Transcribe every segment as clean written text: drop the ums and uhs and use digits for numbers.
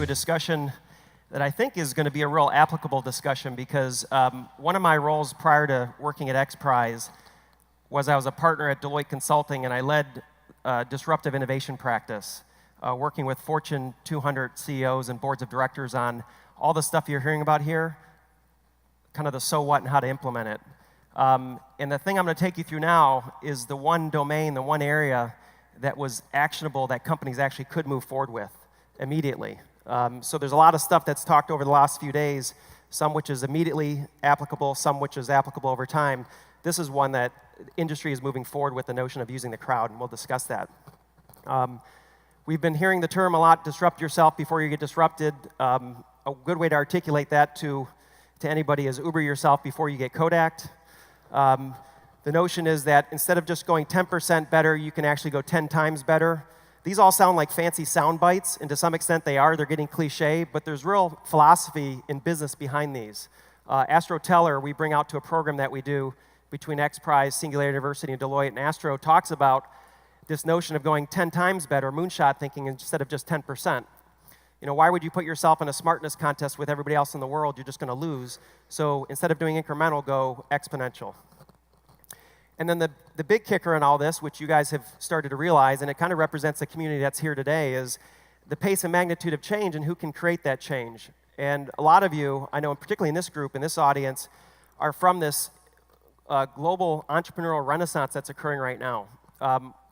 a discussion that I think is going to be a real applicable discussion because one of my roles prior to working at XPRIZE was I was a partner at Deloitte Consulting, and I led disruptive innovation practice, working with Fortune 200 CEOs and boards of directors on all the stuff you're hearing about here, kind of the so what and how to implement it. And the thing I'm going to take you through now is the one domain, the one area that was actionable that companies actually could move forward with immediately. So there's a lot of stuff that's talked over the last few days, some which is immediately applicable, some which is applicable over time. This is one that industry is moving forward with, the notion of using the crowd, and we'll discuss that. We've been hearing the term a lot, disrupt yourself before you get disrupted. A good way to articulate that to anybody is Uber yourself before you get Kodak'ed. The notion is that instead of just going 10% better, you can actually go 10 times better. These all sound like fancy sound bites, and to some extent they are. They're getting cliche, but there's real philosophy in business behind these. Astro Teller, we bring out to a program that we do between XPRIZE, Singularity University, and Deloitte, and Astro talks about this notion of going 10 times better, moonshot thinking, instead of just 10%. You know, why would you put yourself in a smartness contest with everybody else in the world? You're just going to lose. So instead of doing incremental, go exponential. And then the big kicker in all this, which you guys have started to realize, and it kind of represents the community that's here today, is the pace and magnitude of change and who can create that change. And a lot of you, I know, particularly in this group, in this audience, are from this global entrepreneurial renaissance that's occurring right now.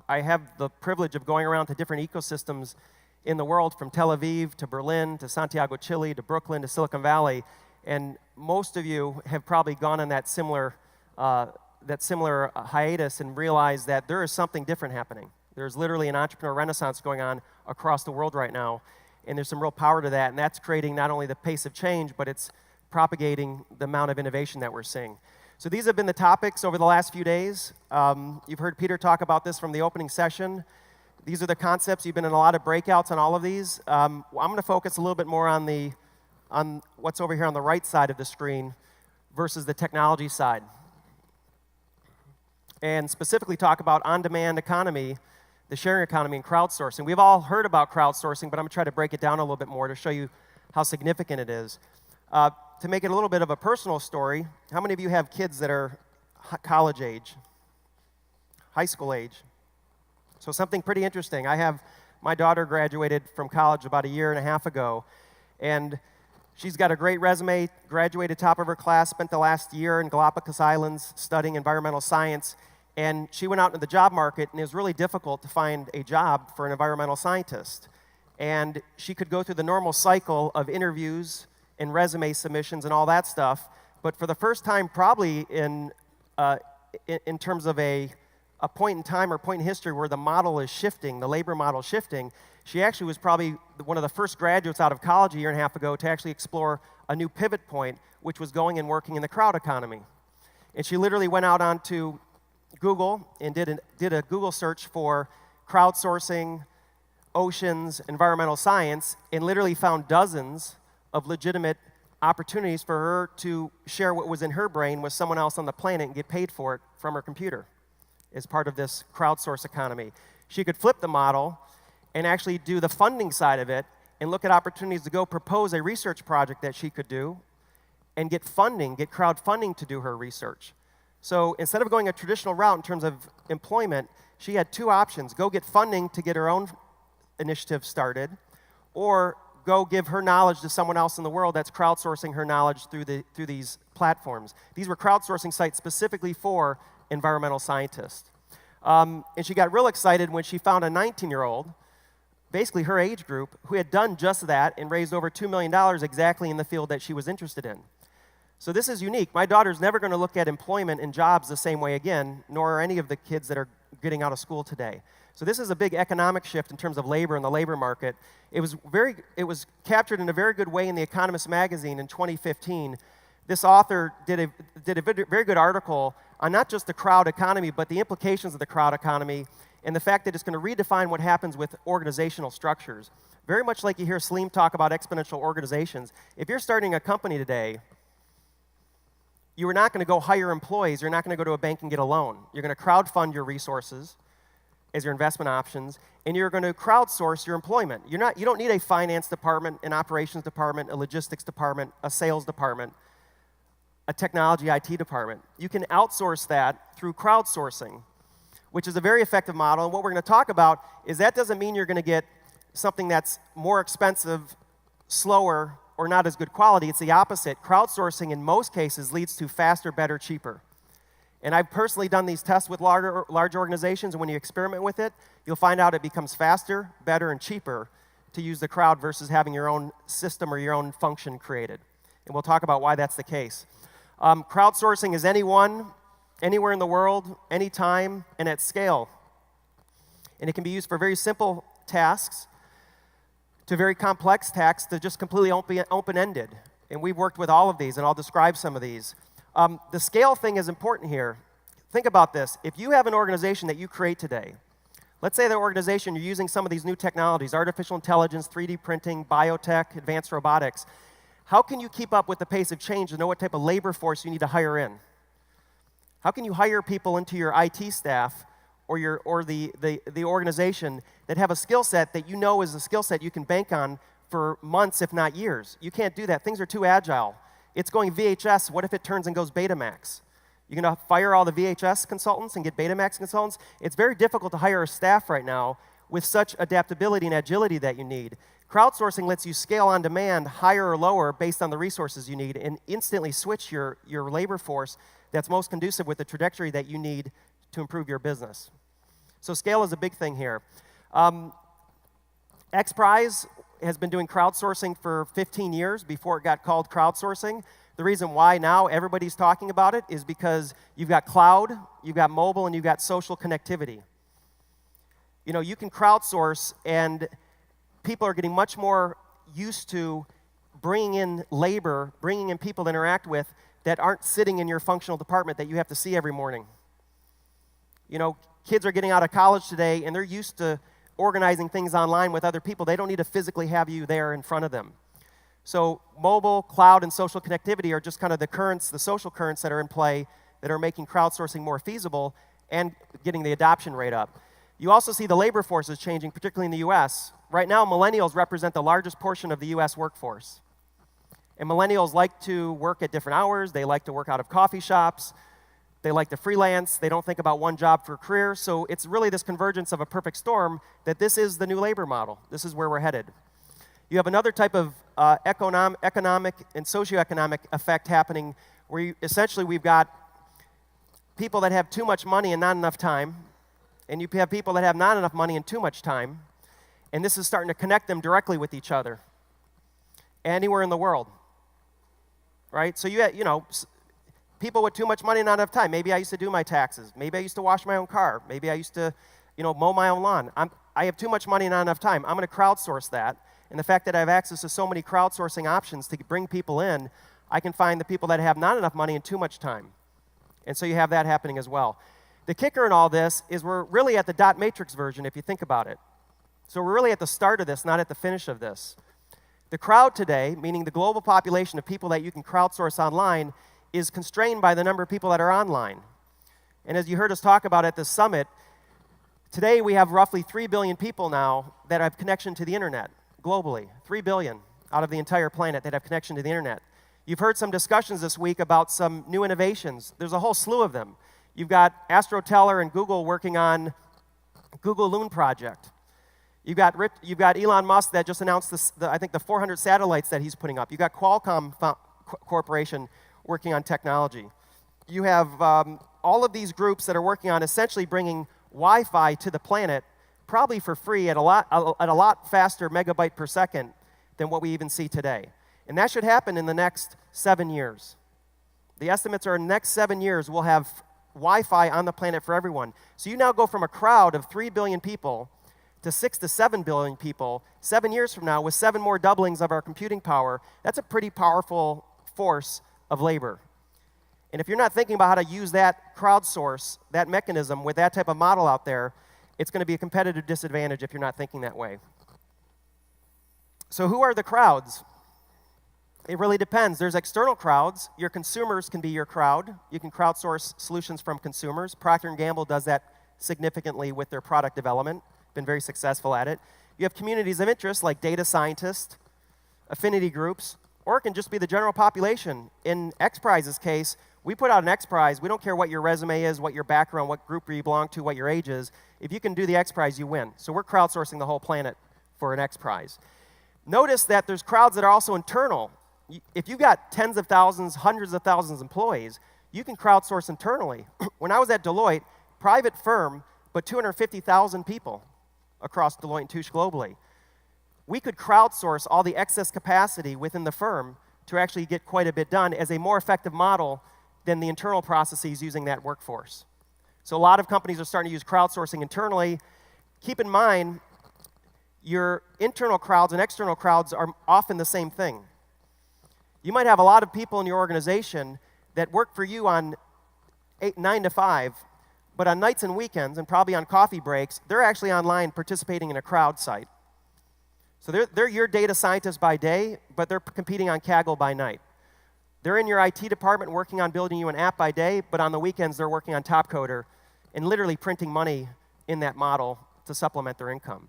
I have the privilege of going around to different ecosystems in the world, from Tel Aviv to Berlin to Santiago, Chile, to Brooklyn to Silicon Valley, and most of you have probably gone on that similar hiatus and realized that there is something different happening. There's literally an entrepreneurial renaissance going on across the world right now, and there's some real power to that, and that's creating not only the pace of change, but it's propagating the amount of innovation that we're seeing. So these have been the topics over the last few days. You've heard Peter talk about this from the opening session. These are the concepts. You've been in a lot of breakouts on all of these. I'm going to focus a little bit more on what's over here on the right side of the screen versus the technology side, and specifically talk about on-demand economy, the sharing economy, and crowdsourcing. We've all heard about crowdsourcing, but I'm going to try to break it down a little bit more to show you how significant it is. To make it a little bit of a personal story, how many of you have kids that are college age, high school age? So something pretty interesting. My daughter graduated from college about a year and a half ago, and she's got a great resume, graduated top of her class, spent the last year in Galapagos Islands studying environmental science, and she went out into the job market, and it was really difficult to find a job for an environmental scientist. And she could go through the normal cycle of interviews and resume submissions and all that stuff, but for the first time probably in terms of a point in time or point in history where the model is shifting, the labor model is shifting, she actually was probably one of the first graduates out of college a year and a half ago to actually explore a new pivot point, which was going and working in the crowd economy. And she literally went out onto Google and did a Google search for crowdsourcing, oceans, environmental science, and literally found dozens of legitimate opportunities for her to share what was in her brain with someone else on the planet and get paid for it from her computer as part of this crowdsource economy. She could flip the model and actually do the funding side of it and look at opportunities to go propose a research project that she could do and get funding, get crowdfunding to do her research. So instead of going a traditional route in terms of employment, she had two options: go get funding to get her own initiative started, or go give her knowledge to someone else in the world that's crowdsourcing her knowledge through these platforms. These were crowdsourcing sites specifically for environmental scientists. And she got real excited when she found a 19-year-old, basically her age group, who had done just that and raised over $2 million exactly in the field that she was interested in. So this is unique. My daughter's never going to look at employment and jobs the same way again, nor are any of the kids that are getting out of school today. So this is a big economic shift in terms of labor and the labor market. It was captured in a very good way in The Economist magazine in 2015. This author did a very good article on not just the crowd economy, but the implications of the crowd economy and the fact that it's going to redefine what happens with organizational structures. Very much like you hear Salim talk about exponential organizations. If you're starting a company today, you are not going to go hire employees. You're not going to go to a bank and get a loan. You're going to crowdfund your resources. as your investment options, and you're going to crowdsource your employment. You don't need a finance department, an operations department, a logistics department, a sales department, a technology IT department. You can outsource that through crowdsourcing, which is a very effective model. And what we're going to talk about is that doesn't mean you're going to get something that's more expensive, slower, or not as good quality. It's the opposite. Crowdsourcing, in most cases, leads to faster, better, cheaper. And I've personally done these tests with large organizations, and when you experiment with it, you'll find out it becomes faster, better, and cheaper to use the crowd versus having your own system or your own function created. And we'll talk about why that's the case. Crowdsourcing is anyone, anywhere in the world, anytime, and at scale. And it can be used for very simple tasks to very complex tasks to just completely open-ended. And we've worked with all of these, and I'll describe some of these. The scale thing is important here. Think about this. If you have an organization that you create today, let's say that organization, you're using some of these new technologies, artificial intelligence, 3D printing, biotech, advanced robotics. How can you keep up with the pace of change and know what type of labor force you need to hire in? How can you hire people into your IT staff or the organization that have a skill set that you know is a skill set you can bank on for months, if not years? You can't do that. Things are too agile. It's going VHS. What if it turns and goes Betamax? You're going to fire all the VHS consultants and get Betamax consultants? It's very difficult to hire a staff right now with such adaptability and agility that you need. Crowdsourcing lets you scale on demand, higher or lower, based on the resources you need, and instantly switch your labor force that's most conducive with the trajectory that you need to improve your business. So scale is a big thing here. XPRIZE has been doing crowdsourcing for 15 years before it got called crowdsourcing. The reason why now everybody's talking about it is because you've got cloud, you've got mobile, and you've got social connectivity. You know, you can crowdsource, and people are getting much more used to bringing in labor, bringing in people to interact with that aren't sitting in your functional department that you have to see every morning. You know, kids are getting out of college today, and they're used to organizing things online with other people. They don't need to physically have you there in front of them. So mobile, cloud, and social connectivity are just kind of the currents, the social currents that are in play that are making crowdsourcing more feasible and getting the adoption rate up. You also see the labor forces changing, particularly in the US. Right now, millennials represent the largest portion of the US workforce. And millennials like to work at different hours. They like to work out of coffee shops. They like to freelance. They don't think about one job for a career. So it's really this convergence of a perfect storm that this is the new labor model. This is where we're headed. You have another type of economic and socioeconomic effect happening where essentially we've got people that have too much money and not enough time, and you have people that have not enough money and too much time, and this is starting to connect them directly with each other anywhere in the world, right? So you know, people with too much money and not enough time. Maybe I used to do my taxes. Maybe I used to wash my own car. Maybe I used to, mow my own lawn. I have too much money and not enough time. I'm going to crowdsource that. And the fact that I have access to so many crowdsourcing options to bring people in, I can find the people that have not enough money and too much time. And so you have that happening as well. The kicker in all this is we're really at the dot matrix version, if you think about it. So we're really at the start of this, not at the finish of this. The crowd today, meaning the global population of people that you can crowdsource online, is constrained by the number of people that are online. And as you heard us talk about at this summit, today we have roughly 3 billion people now that have connection to the internet globally. 3 billion out of the entire planet that have connection to the internet. You've heard some discussions this week about some new innovations. There's a whole slew of them. You've got AstroTeller and Google working on Google Loon project. You've got Elon Musk that just announced I think the 400 satellites that he's putting up. You've got Qualcomm Corporation working on technology. You have all of these groups that are working on essentially bringing Wi-Fi to the planet, probably for free at a lot faster megabyte per second than what we even see today. And that should happen in the next 7 years. The estimates are in the next 7 years we'll have Wi-Fi on the planet for everyone. So you now go from a crowd of 3 billion people to 6 to 7 billion people 7 years from now with 7 more doublings of our computing power. That's a pretty powerful force of labor. And if you're not thinking about how to use that crowdsource, that mechanism with that type of model out there, it's going to be a competitive disadvantage if you're not thinking that way. So who are the crowds? It really depends. There's external crowds. Your consumers can be your crowd. You can crowdsource solutions from consumers. Procter & Gamble does that significantly with their product development, been very successful at it. You have communities of interest like data scientists, affinity groups, or it can just be the general population. In XPRIZE's case, we put out an XPRIZE. We don't care what your resume is, what your background, what group you belong to, what your age is. If you can do the XPRIZE, you win. So we're crowdsourcing the whole planet for an XPRIZE. Notice that there's crowds that are also internal. If you've got tens of thousands, hundreds of thousands of employees, you can crowdsource internally. When I was at Deloitte, private firm, but 250,000 people across Deloitte and Touche globally. We could crowdsource all the excess capacity within the firm to actually get quite a bit done as a more effective model than the internal processes using that workforce. So a lot of companies are starting to use crowdsourcing internally. Keep in mind, your internal crowds and external crowds are often the same thing. You might have a lot of people in your organization that work for you on 9 to 5, but on nights and weekends, and probably on coffee breaks, they're actually online participating in a crowd site. So they're your data scientists by day, but they're competing on Kaggle by night. They're in your IT department working on building you an app by day, but on the weekends they're working on Topcoder and literally printing money in that model to supplement their income.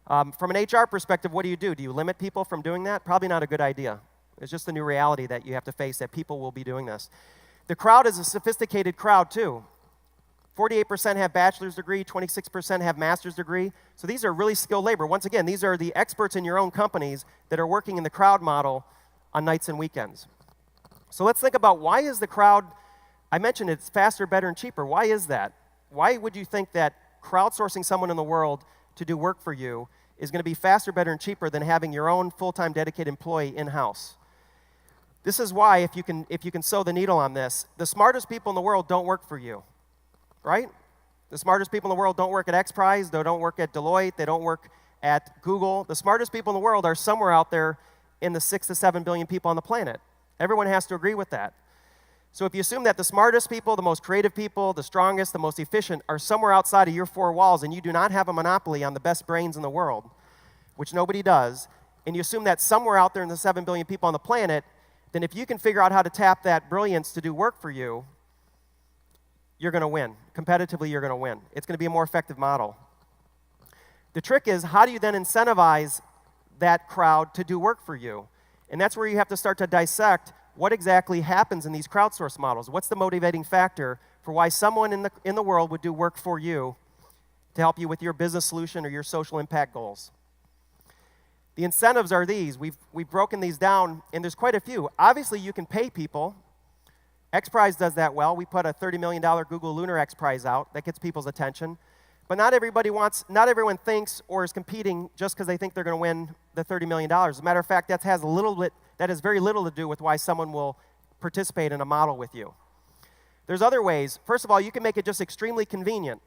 From an HR perspective, what do? Do you limit people from doing that? Probably not a good idea. It's just a new reality that you have to face, that people will be doing this. The crowd is a sophisticated crowd too. 48% have bachelor's degree, 26% have master's degree. So these are really skilled labor. Once again, these are the experts in your own companies that are working in the crowd model on nights and weekends. So let's think about, why is the crowd, I mentioned it's faster, better, and cheaper. Why is that? Why would you think that crowdsourcing someone in the world to do work for you is going to be faster, better, and cheaper than having your own full-time dedicated employee in-house? This is why, if you can sew the needle on this, the smartest people in the world don't work for you, right? The smartest people in the world don't work at XPRIZE, they don't work at Deloitte, they don't work at Google. The smartest people in the world are somewhere out there in the 6 to 7 billion people on the planet. Everyone has to agree with that. So if you assume that the smartest people, the most creative people, the strongest, the most efficient are somewhere outside of your four walls, and you do not have a monopoly on the best brains in the world, which nobody does, and you assume that somewhere out there in the 7 billion people on the planet, then if you can figure out how to tap that brilliance to do work for you, you're going to win. Competitively, you're going to win. It's going to be a more effective model. The trick is, how do you then incentivize that crowd to do work for you? And that's where you have to start to dissect what exactly happens in these crowdsource models. What's the motivating factor for why someone in the world would do work for you to help you with your business solution or your social impact goals? The incentives are these. We've broken these down, and there's quite a few. Obviously, you can pay people. XPRIZE does that well. We put a $30 million Google Lunar XPRIZE out. That gets people's attention. But not everyone thinks or is competing just because they think they're going to win the $30 million. As a matter of fact, that has very little to do with why someone will participate in a model with you. There's other ways. First of all, you can make it just extremely convenient.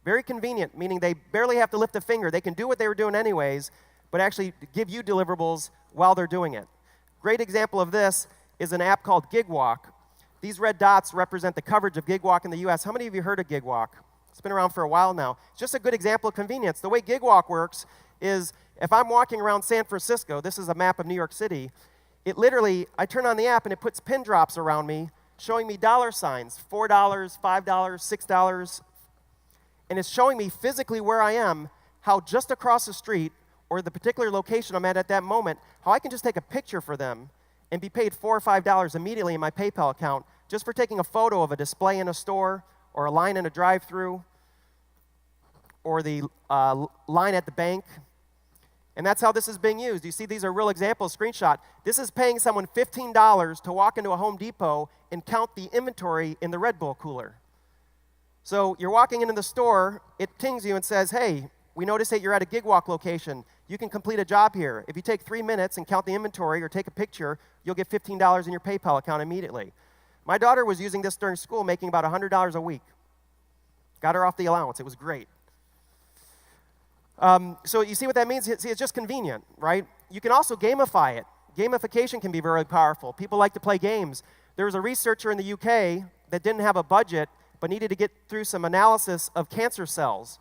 Very convenient, meaning they barely have to lift a finger. They can do what they were doing anyways, but actually give you deliverables while they're doing it. Great example of this is an app called GigWalk. These red dots represent the coverage of GigWalk in the US. How many of you heard of GigWalk? It's been around for a while now. It's just a good example of convenience. The way GigWalk works is, if I'm walking around San Francisco, this is a map of New York City, it literally, I turn on the app and it puts pin drops around me, showing me dollar signs, $4, $5, $6, and it's showing me physically where I am, how just across the street, or the particular location I'm at that moment, how I can just take a picture for them and be paid $4 or $5 immediately in my PayPal account just for taking a photo of a display in a store, or a line in a drive-through, or the line at the bank. And that's how this is being used. You see, these are real examples, screenshot. This is paying someone $15 to walk into a Home Depot and count the inventory in the Red Bull cooler. So you're walking into the store, it pings you and says, hey, we noticed that you're at a GigWalk location. You can complete a job here. If you take 3 minutes and count the inventory or take a picture, you'll get $15 in your PayPal account immediately. My daughter was using this during school, making about $100 a week. Got her off the allowance. It was great. So you see what that means? See, it's just convenient, right? You can also gamify it. Gamification can be very powerful. People like to play games. There was a researcher in the UK that didn't have a budget, but needed to get through some analysis of cancer cells.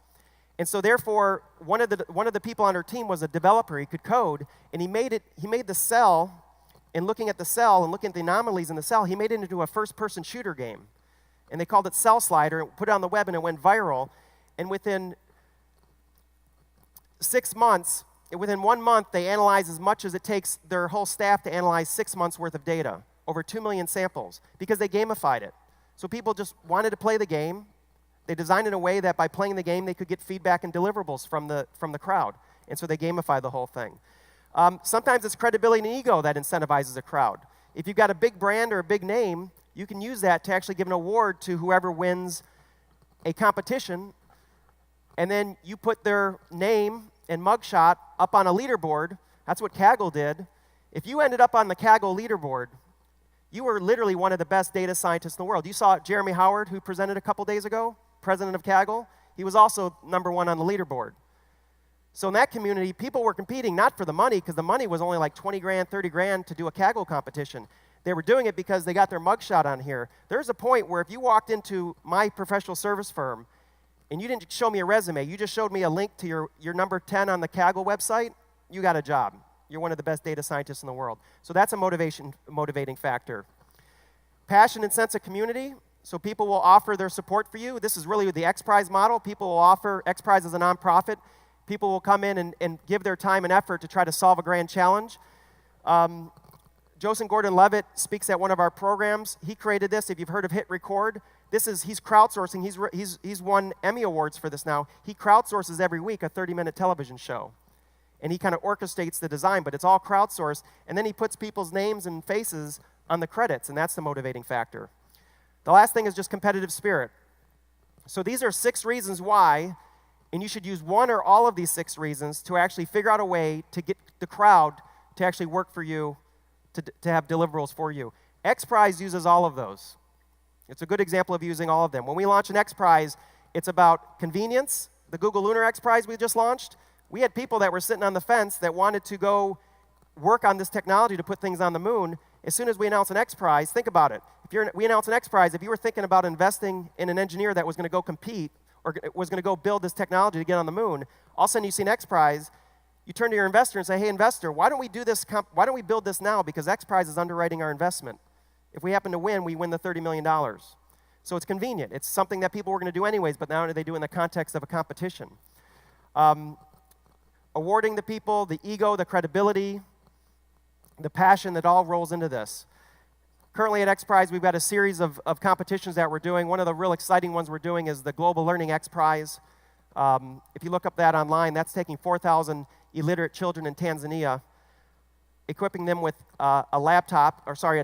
And so therefore, one of the people on her team was a developer. He could code, and he made the cell, and looking at the cell and looking at the anomalies in the cell, he made it into a first-person shooter game. and they called it Cell Slider, and put it on the web, and it went viral. And within 6 months, within 1 month, they analyzed as much as it takes their whole staff to analyze 6 months worth of data, over 2 million samples, because they gamified it. So people just wanted to play the game. They designed it in a way that by playing the game, they could get feedback and deliverables from the crowd. And so they gamify the whole thing. Sometimes it's credibility and ego that incentivizes a crowd. If you've got a big brand or a big name, you can use that to actually give an award to whoever wins a competition, and then you put their name and mugshot up on a leaderboard. That's what Kaggle did. If you ended up on the Kaggle leaderboard, you were literally one of the best data scientists in the world. You saw Jeremy Howard, who presented a couple days ago, president of Kaggle. He was also #1 on the leaderboard. So in that community, people were competing not for the money, because the money was only like 20 grand, 30 grand to do a Kaggle competition. They were doing it because they got their mugshot on here. There's a point where if you walked into my professional service firm and you didn't show me a resume, you just showed me a link to your number 10 on the Kaggle website, you got a job. You're one of the best data scientists in the world. So that's a motivating factor. Passion and sense of community. So people will offer their support for you. This is really the X Prize model. People will offer, X Prize is a nonprofit. People will come in and give their time and effort to try to solve a grand challenge. Joseph Gordon-Levitt speaks at one of our programs. He created this. If you've heard of Hit Record, he's crowdsourcing. He's won Emmy Awards for this now. He crowdsources every week a 30-minute television show. And he kind of orchestrates the design, but it's all crowdsourced. And then he puts people's names and faces on the credits, and that's the motivating factor. The last thing is just competitive spirit. So these are 6 reasons why, and you should use one or all of these 6 reasons to actually figure out a way to get the crowd to actually work for you, to have deliverables for you. X Prize uses all of those. It's a good example of using all of them. When we launch an X Prize, it's about convenience. The Google Lunar X Prize we just launched, we had people that were sitting on the fence that wanted to go work on this technology to put things on the moon. As soon as we announce an X Prize, think about it. We announce an X Prize, if you were thinking about investing in an engineer that was going to go compete or was going to go build this technology to get on the moon, all of a sudden you see an X Prize, you turn to your investor and say, hey, investor, why don't we do this? Why don't we build this now? Because X Prize is underwriting our investment. If we happen to win, we win the $30 million. So it's convenient. It's something that people were going to do anyways, but now they do in the context of a competition. Awarding the people, the ego, the credibility, the passion that all rolls into this. Currently at X Prize, we've got a series of competitions that we're doing. One of the real exciting ones we're doing is the Global Learning X Prize. If you look up that online, that's taking 4,000 illiterate children in Tanzania, equipping them with a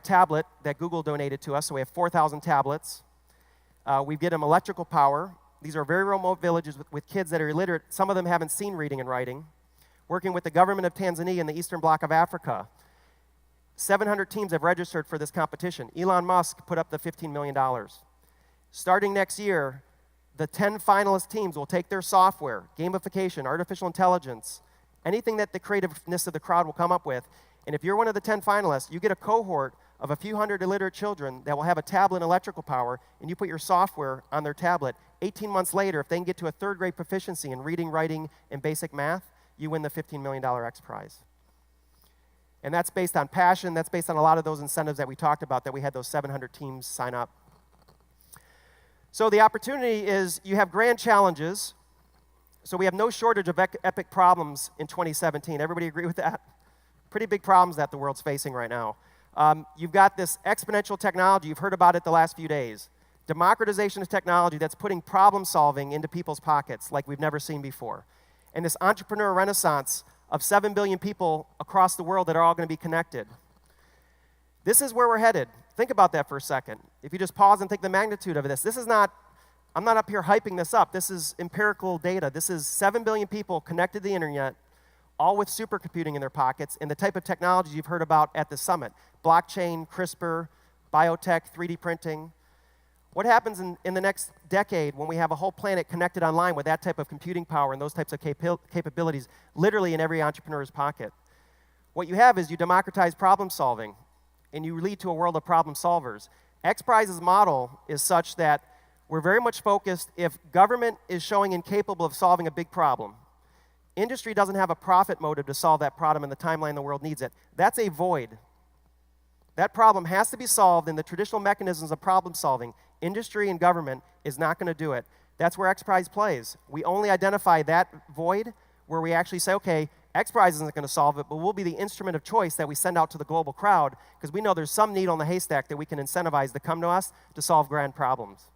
tablet that Google donated to us. So we have 4,000 tablets. We get them electrical power. These are very remote villages with kids that are illiterate. Some of them haven't seen reading and writing. Working with the government of Tanzania in the eastern bloc of Africa. 700 teams have registered for this competition. Elon Musk put up the $15 million. Starting next year, the 10 finalist teams will take their software, gamification, artificial intelligence, anything that the creativeness of the crowd will come up with, and if you're one of the 10 finalists, you get a cohort of a few hundred illiterate children that will have a tablet and electrical power, and you put your software on their tablet. 18 months later, if they can get to a 3rd grade proficiency in reading, writing, and basic math, you win the $15 million X Prize. And that's based on passion. That's based on a lot of those incentives that we talked about, that we had those 700 teams sign up. So the opportunity is you have grand challenges. So we have no shortage of epic problems in 2017. Everybody agree with that? Pretty big problems that the world's facing right now. You've got this exponential technology. You've heard about it the last few days. Democratization of technology that's putting problem solving into people's pockets like we've never seen before. And this entrepreneur renaissance of 7 billion people across the world that are all going to be connected. This is where we're headed. Think about that for a second. If you just pause and think the magnitude of this, I'm not up here hyping this up. This is empirical data. This is 7 billion people connected to the internet, all with supercomputing in their pockets, and the type of technologies you've heard about at the summit. Blockchain, CRISPR, biotech, 3D printing. What happens in the next decade when we have a whole planet connected online with that type of computing power and those types of capabilities literally in every entrepreneur's pocket? What you have is you democratize problem solving, and you lead to a world of problem solvers. X Prize's model is such that we're very much focused if government is showing incapable of solving a big problem. Industry doesn't have a profit motive to solve that problem in the timeline the world needs it. That's a void. That problem has to be solved in the traditional mechanisms of problem solving. Industry and government is not going to do it. That's where XPRIZE plays. We only identify that void where we actually say, okay, XPRIZE isn't going to solve it, but we'll be the instrument of choice that we send out to the global crowd because we know there's some needle in the haystack that we can incentivize to come to us to solve grand problems.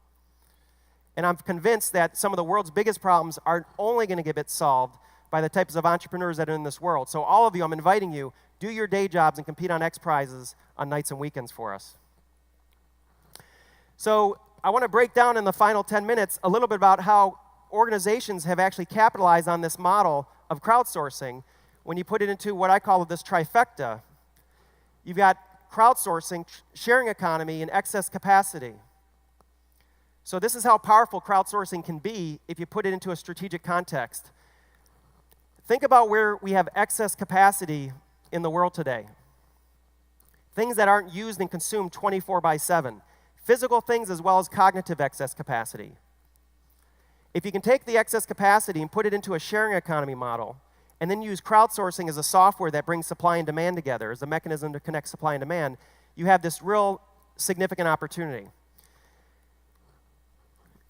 And I'm convinced that some of the world's biggest problems are only going to get solved by the types of entrepreneurs that are in this world. So all of you, I'm inviting you, do your day jobs and compete on XPRIZes on nights and weekends for us. So I want to break down in the final 10 minutes a little bit about how organizations have actually capitalized on this model of crowdsourcing when you put it into what I call this trifecta. You've got crowdsourcing, sharing economy, and excess capacity. So this is how powerful crowdsourcing can be if you put it into a strategic context. Think about where we have excess capacity in the world today. Things that aren't used and consumed 24/7. Physical things as well as cognitive excess capacity. If you can take the excess capacity and put it into a sharing economy model, and then use crowdsourcing as a software that brings supply and demand together as a mechanism to connect supply and demand, you have this real significant opportunity.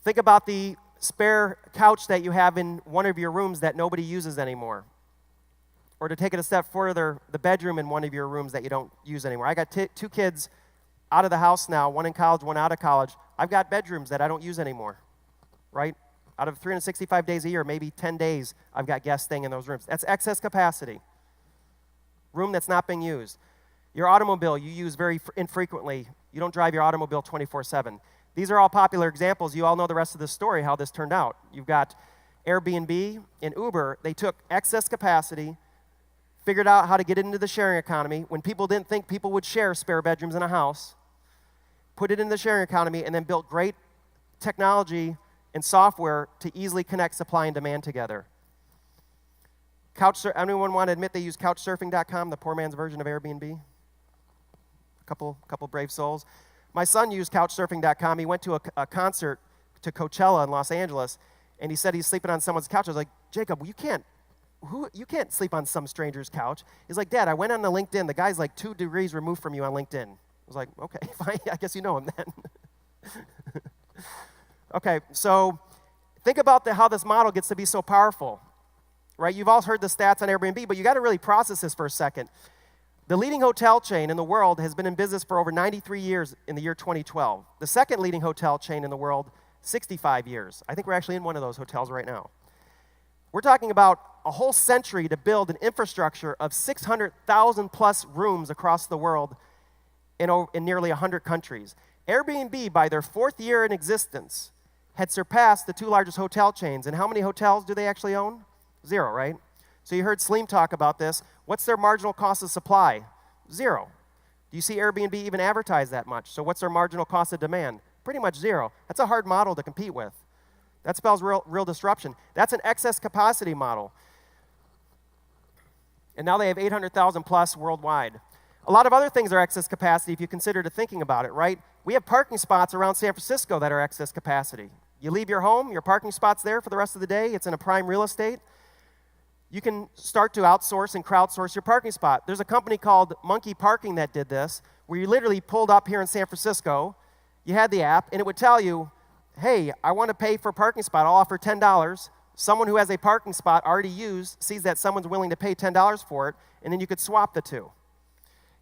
Think about the spare couch that you have in one of your rooms that nobody uses anymore. Or to take it a step further, the bedroom in one of your rooms that you don't use anymore. I got two kids out of the house now, one in college, one out of college. I've got bedrooms that I don't use anymore, right? Out of 365 days a year, maybe 10 days, I've got guests staying in those rooms. That's excess capacity. Room that's not being used. Your automobile you use very infrequently. You don't drive your automobile 24/7. These are all popular examples. You all know the rest of the story, how this turned out. You've got Airbnb and Uber. They took excess capacity, figured out how to get it into the sharing economy when people didn't think people would share spare bedrooms in a house, put it in the sharing economy, and then built great technology and software to easily connect supply and demand together. Anyone want to admit they use couchsurfing.com, the poor man's version of Airbnb? A couple brave souls. My son used couchsurfing.com. He went to a concert to Coachella in Los Angeles, and he said he's sleeping on someone's couch. I was like, Jacob, you can't sleep on some stranger's couch. He's like, Dad, I went on the LinkedIn. The guy's like 2 degrees removed from you on LinkedIn. I was like, okay, fine. I guess you know him then. Okay, so think about how this model gets to be so powerful, right? You've all heard the stats on Airbnb, but you got to really process this for a second. The leading hotel chain in the world has been in business for over 93 years in the year 2012. The second leading hotel chain in the world, 65 years. I think we're actually in one of those hotels right now. We're talking about a whole century to build an infrastructure of 600,000 plus rooms across the world in nearly 100 countries. Airbnb, by their 4th year in existence, had surpassed the 2 largest hotel chains. And how many hotels do they actually own? 0, right? So you heard Sleem talk about this. What's their marginal cost of supply? 0. Do you see Airbnb even advertise that much? So what's their marginal cost of demand? Pretty much 0. That's a hard model to compete with. That spells real disruption. That's an excess capacity model. And now they have 800,000 plus worldwide. A lot of other things are excess capacity if you consider thinking about it, right? We have parking spots around San Francisco that are excess capacity. You leave your home, your parking spot's there for the rest of the day. It's in a prime real estate. You can start to outsource and crowdsource your parking spot. There's a company called Monkey Parking that did this, where you literally pulled up here in San Francisco, you had the app, and it would tell you, hey, I want to pay for a parking spot. I'll offer $10. Someone who has a parking spot already used sees that someone's willing to pay $10 for it, and then you could swap the two.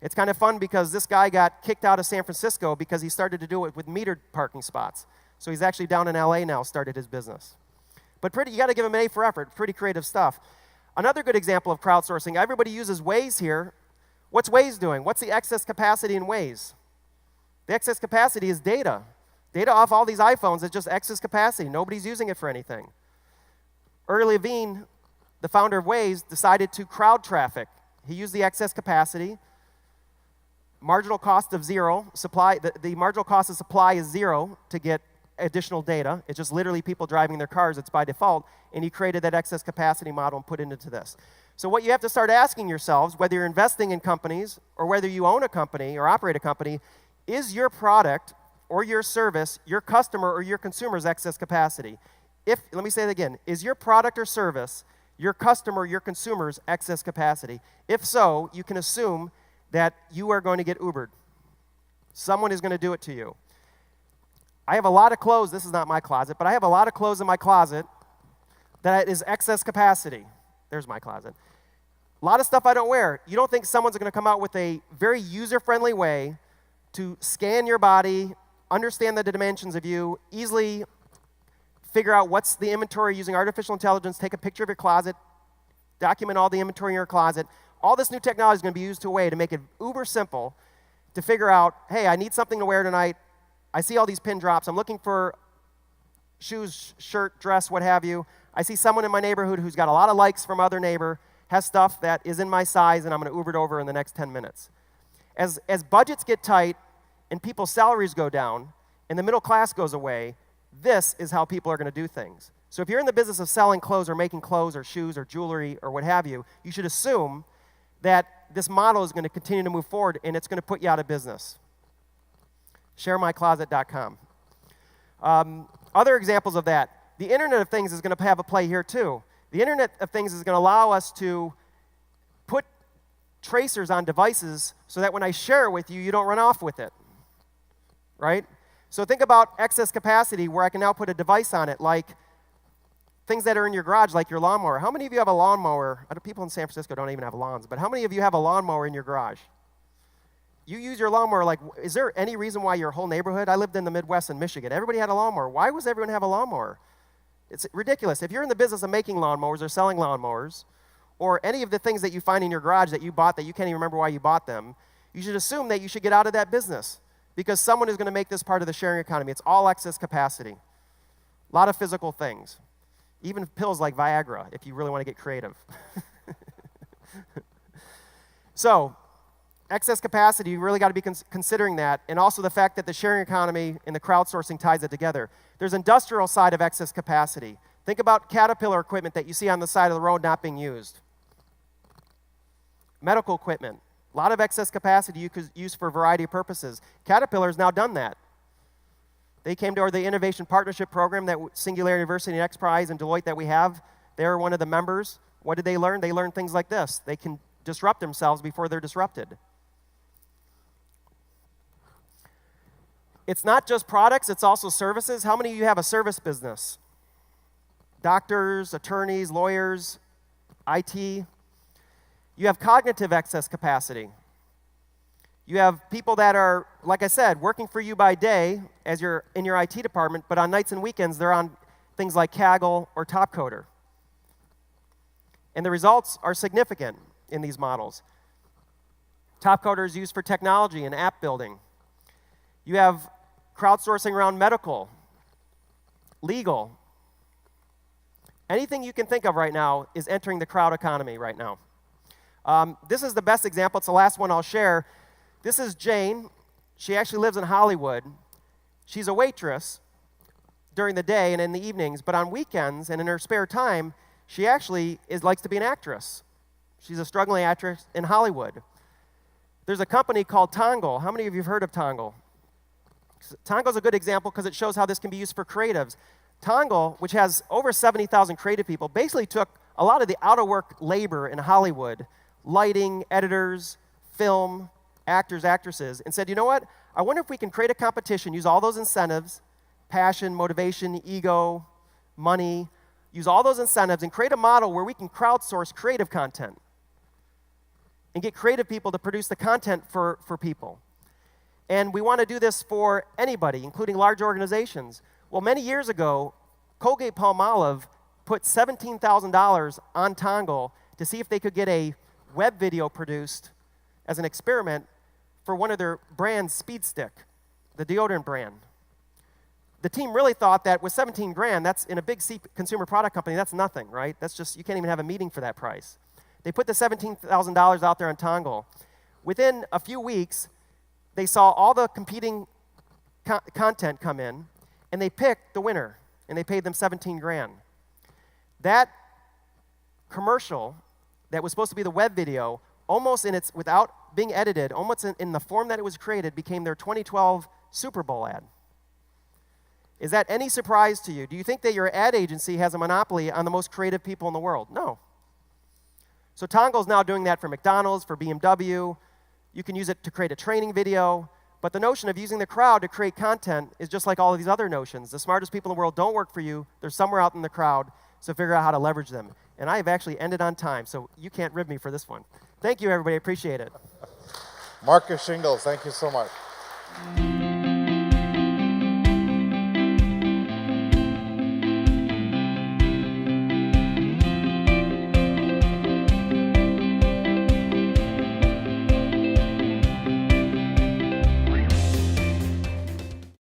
It's kind of fun because this guy got kicked out of San Francisco because he started to do it with metered parking spots. So he's actually down in LA now, started his business. But you got to give him an A for effort. Pretty creative stuff. Another good example of crowdsourcing, everybody uses Waze here. What's Waze doing? What's the excess capacity in Waze? The excess capacity is data. Data off all these iPhones is just excess capacity. Nobody's using it for anything. Uri Levine, the founder of Waze, decided to crowd traffic. He used the excess capacity. Marginal cost of 0. The marginal cost of supply is 0 to get additional data. It's just literally people driving their cars. It's by default. And he created that excess capacity model and put it into this. So what you have to start asking yourselves, whether you're investing in companies or whether you own a company or operate a company, is your product or your service, your customer or your consumer's excess capacity? Let me say that again. Is your product or service your customer or your consumer's excess capacity? If so, you can assume that you are going to get Ubered. Someone is going to do it to you. I have a lot of clothes. This is not my closet, but I have a lot of clothes in my closet that is excess capacity. There's my closet. A lot of stuff I don't wear. You don't think someone's going to come out with a very user-friendly way to scan your body, understand the dimensions of you, easily figure out what's the inventory using artificial intelligence, take a picture of your closet, document all the inventory in your closet. All this new technology is going to be used to a way to make it uber simple to figure out, hey, I need something to wear tonight. I see all these pin drops. I'm looking for shoes, shirt, dress, what have you. I see someone in my neighborhood who's got a lot of likes from other neighbor, has stuff that is in my size, and I'm going to Uber it over in the next 10 minutes. As budgets get tight and people's salaries go down and the middle class goes away, this is how people are going to do things. So if you're in the business of selling clothes or making clothes or shoes or jewelry or what have you, you should assume that this model is going to continue to move forward and it's going to put you out of business. ShareMyCloset.com. Other examples of that. The Internet of Things is going to have a play here too. The Internet of Things is going to allow us to put tracers on devices so that when I share it with you, you don't run off with it, right? So think about excess capacity where I can now put a device on it, like things that are in your garage, like your lawnmower. How many of you have a lawnmower? People in San Francisco don't even have lawns, but how many of you have a lawnmower in your garage? You use your lawnmower, like, is there any reason why your whole neighborhood? I lived in the Midwest in Michigan. Everybody had a lawnmower. Why was everyone have a lawnmower? It's ridiculous. If you're in the business of making lawnmowers or selling lawnmowers, or any of the things that you find in your garage that you bought that you can't even remember why you bought them, you should assume that you should get out of that business because someone is going to make this part of the sharing economy. It's all excess capacity. A lot of physical things. Even pills like Viagra, if you really want to get creative. So, excess capacity, you really got to be considering that, and also the fact that the sharing economy and the crowdsourcing ties it together. There's industrial side of excess capacity. Think about Caterpillar equipment that you see on the side of the road not being used. Medical equipment, a lot of excess capacity you could use for a variety of purposes. Caterpillar's now done that. They came to the Innovation Partnership Program that Singularity University and X Prize and Deloitte that we have. They're one of the members. What did they learn? They learned things like this. They can disrupt themselves before they're disrupted. It's not just products, it's also services. How many of you have a service business? Doctors, attorneys, lawyers, IT. You have cognitive excess capacity. You have people that are, like I said, working for you by day as you're in your IT department, but on nights and weekends, they're on things like Kaggle or Topcoder. And the results are significant in these models. Topcoder is used for technology and app building. You have crowdsourcing around medical, legal. Anything you can think of right now is entering the crowd economy right now. This is the best example. It's the last one I'll share. This is Jane. She actually lives in Hollywood. She's a waitress during the day and in the evenings, but on weekends and in her spare time, she actually likes to be an actress. She's a struggling actress in Hollywood. There's a company called Tongle. How many of you have heard of Tongle? Tongle's a good example because it shows how this can be used for creatives. Tongle, which has over 70,000 creative people, basically took a lot of the out-of-work labor in Hollywood, lighting, editors, film, actors, actresses, and said, you know what? I wonder if we can create a competition, use all those incentives, passion, motivation, ego, money, use all those incentives and create a model where we can crowdsource creative content and get creative people to produce the content for people. And we want to do this for anybody, including large organizations. Well, many years ago, Colgate-Palmolive put $17,000 on Tongle to see if they could get a web video produced as an experiment for one of their brands, Speed Stick, the deodorant brand. The team really thought that with 17 grand, that's in a big consumer product company, that's nothing, right? That's just, you can't even have a meeting for that price. They put the $17,000 out there on Tongle. Within a few weeks, they saw all the competing content come in, and they picked the winner, and they paid them 17 grand. That commercial that was supposed to be the web video, almost without being edited, almost in the form that it was created, became their 2012 Super Bowl ad. Is that any surprise to you? Do you think that your ad agency has a monopoly on the most creative people in the world? No. So Tongle's now doing that for McDonald's, for BMW. You can use it to create a training video. But the notion of using the crowd to create content is just like all of these other notions. The smartest people in the world don't work for you. They're somewhere out in the crowd, so figure out how to leverage them. And I have actually ended on time, so you can't rib me for this one. Thank you, everybody. I appreciate it. Marcus Shingles, thank you so much.